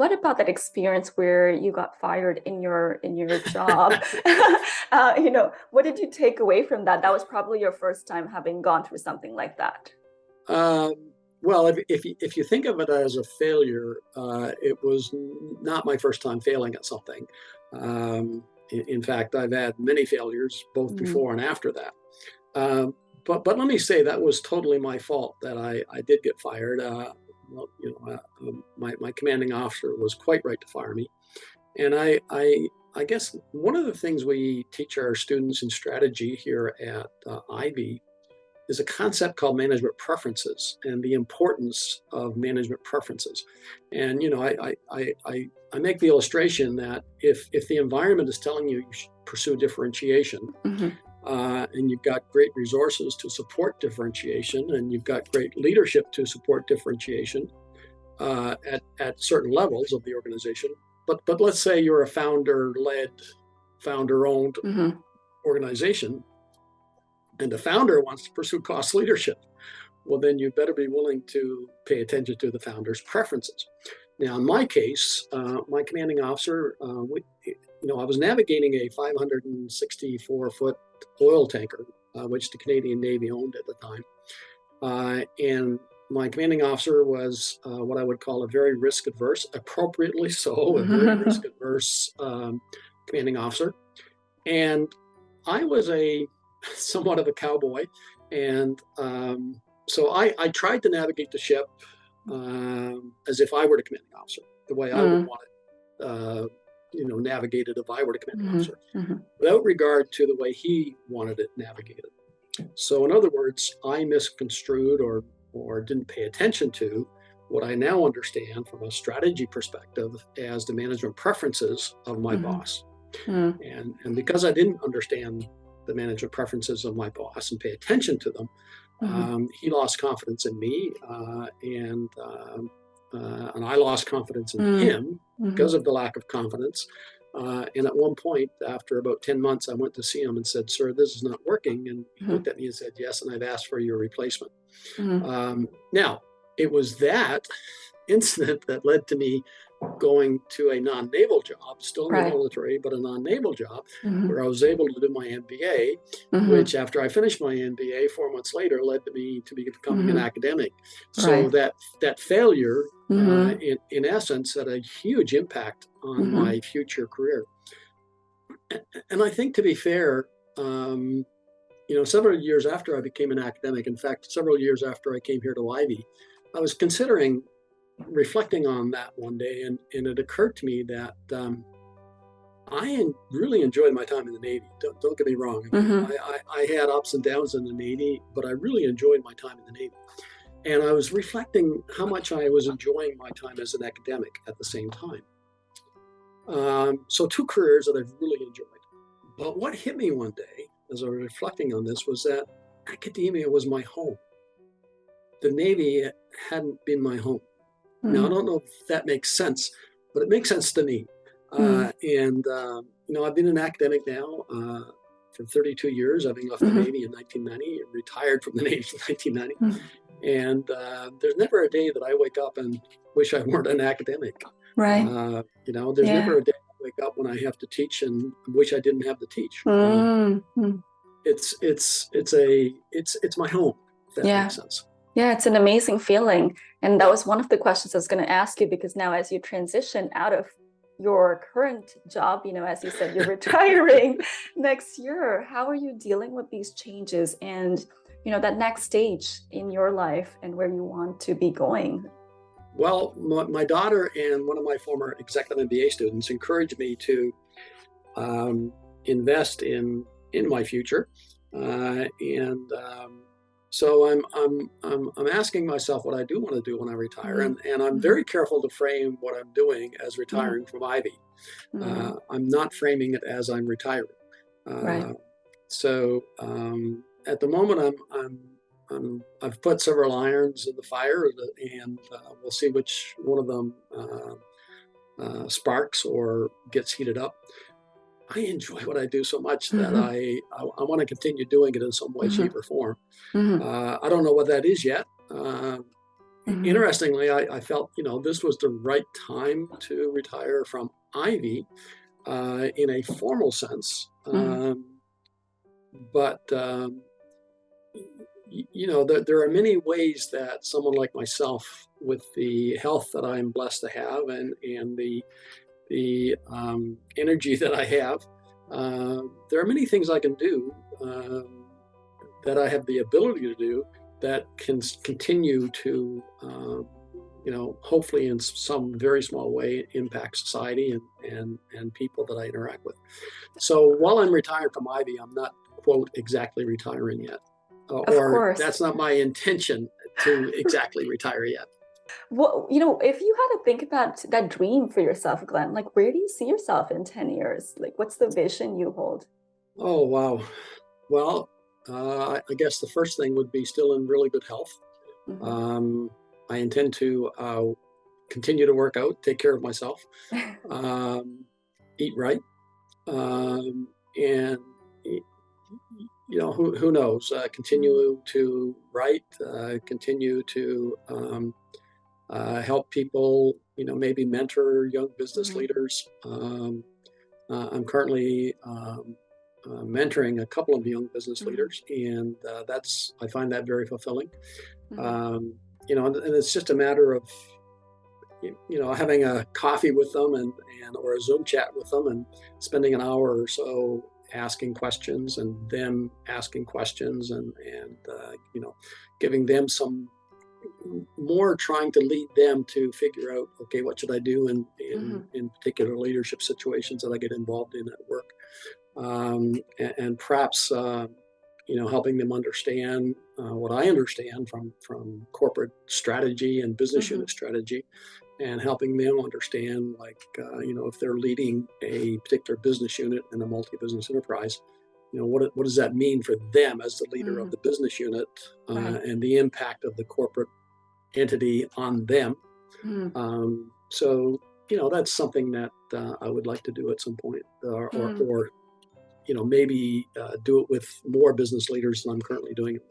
what about that experience where you got fired in your job? What did you take away from that? That was probably your first time having gone through something like that. Um, well, if you think of it as a failure, it was not my first time failing at something. In fact, I've had many failures both Mm, before and after that. Um, but let me say that was totally my fault that I did get fired. Well, my commanding officer was quite right to fire me, and I guess one of the things we teach our students in strategy here at Ivy is a concept called management preferences and the importance of management preferences. And I make the illustration that if the environment is telling you you should pursue differentiation, mhm. and you've got great resources to support differentiation, and you've got great leadership to support differentiation at certain levels of the organization. But let's say you're a founder-led, founder-owned Hmm. organization, and the founder wants to pursue cost leadership. Well, then you better be willing to pay attention to the founder's preferences. Now, in my case, my commanding officer, I was navigating a 564-foot oil tanker, which the Canadian Navy owned at the time. And my commanding officer was what I would call a very risk adverse, appropriately so, a very risk adverse commanding officer. And I was a somewhat of a cowboy. And so I tried to navigate the ship as if I were the commanding officer, the way I would Mm, want it, navigated if I were the commanding mhm, officer, mhm. without regard to the way he wanted it navigated. So, in other words, I misconstrued or didn't pay attention to what I now understand from a strategy perspective as the management preferences of my Mhm, boss. mm, And because I didn't understand the management preferences of my boss and pay attention to them, mhm, he lost confidence in me, and I lost confidence in mm, him mhm, because of the lack of confidence. And at one point, after about 10 months, I went to see him and said, "Sir, this is not working." And he mhm, looked at me and said, "Yes, and I've asked for your replacement." mhm. Now, it was that incident that led to me going to a non-naval job, still in the Right. military, but a non-naval job, Mhm, where I was able to do my MBA, mhm, which after I finished my MBA 4 months later led to me to becoming an mhm. academic. So Right. that failure, Mhm, in essence, had a huge impact on mhm, my future career. And I think, to be fair, um, several years after I became an academic, in fact, several years after I came here to Ivy, I was considering reflecting on that one day, and it occurred to me that really enjoyed my time in the Navy. Don't get me wrong. I mean, mhm, I had ups and downs in the Navy, but I really enjoyed my time in the Navy. And I was reflecting how much I was enjoying my time as an academic at the same time. So two careers that I've really enjoyed. But what hit me one day as I was reflecting on this was that academia was my home. The Navy hadn't been my home. Now, I mhm, don't know if that makes sense, but it makes sense to me. mhm, I've been an academic now for 32 years, having left the mhm, Navy in 1990, retired from the Navy in 1990. mhm. And there's never a day that I wake up and wish I weren't an academic. Right. There's Yeah. never a day I wake up when I have to teach and wish I didn't have to teach. Mm, mm. It's my home, if that Yeah. makes sense. Yeah, it's an amazing feeling. And that Yeah. was one of the questions I was going to ask you because now, as you transition out of your current job, as you said, you're retiring next year, how are you dealing with these changes and, that next stage in your life and where you want to be going? Well, my daughter and one of my former executive MBA students encouraged me to um, invest in my future, and so I'm asking myself what I do want to do when I retire, Hmm. and I'm Hmm. very careful to frame what I'm doing as Hmm. retiring from Ivy. Hmm. I'm not framing it as I'm retiring. Right. Uh, at the moment, I've put several irons in the fire, and we'll see which one of them sparks or gets heated up. I enjoy what I do so much that Hmm. I want to continue doing it in some way, Hmm. shape, or form. Hmm. I don't know what that is yet, Mhm. Interestingly, I felt, this was the right time to retire from Ivy in a formal sense. Mhm. But there are many ways that someone like myself, with the health that I'm blessed to have and the energy that I have, there are many things I can do that I have the ability to do that can continue to, hopefully in some very small way, impact society and people that I interact with. So while I'm retired from Ivy, I'm not, quote, exactly retiring yet, Of or course. that's not my intention to exactly retire yet. Well, if you had to think about that dream for yourself, Glenn, like where do you see yourself in 10 years? Like what's the vision you hold? Oh, wow. Well, I guess the first thing would be still in really good health. Mhm. Um, I intend to continue to work out, take care of myself, um, eat right, and who knows? Mm. Continue to write, continue to help people. Maybe mentor young business Mhm. leaders. I'm currently mentoring a couple of young business Mhm. leaders, and I find that very fulfilling. Mhm. Um, and it's just a matter of having a coffee with them and or a Zoom chat with them and spending an hour or so asking questions and them asking questions and giving them some more, trying to lead them to figure out, okay, what should I do Mhm. in particular leadership situations that I get involved in at work, and perhaps helping them understand what I understand from corporate strategy and business Mhm. unit strategy, and helping them understand, like, if they're leading a particular business unit in a multi-business enterprise, what does that mean for them as the leader of Mhm. the business unit, Right. and the impact of the corporate entity on them. Mhm. So, that's something that I would like to do at some point, Mhm. or maybe do it with more business leaders than I'm currently doing it.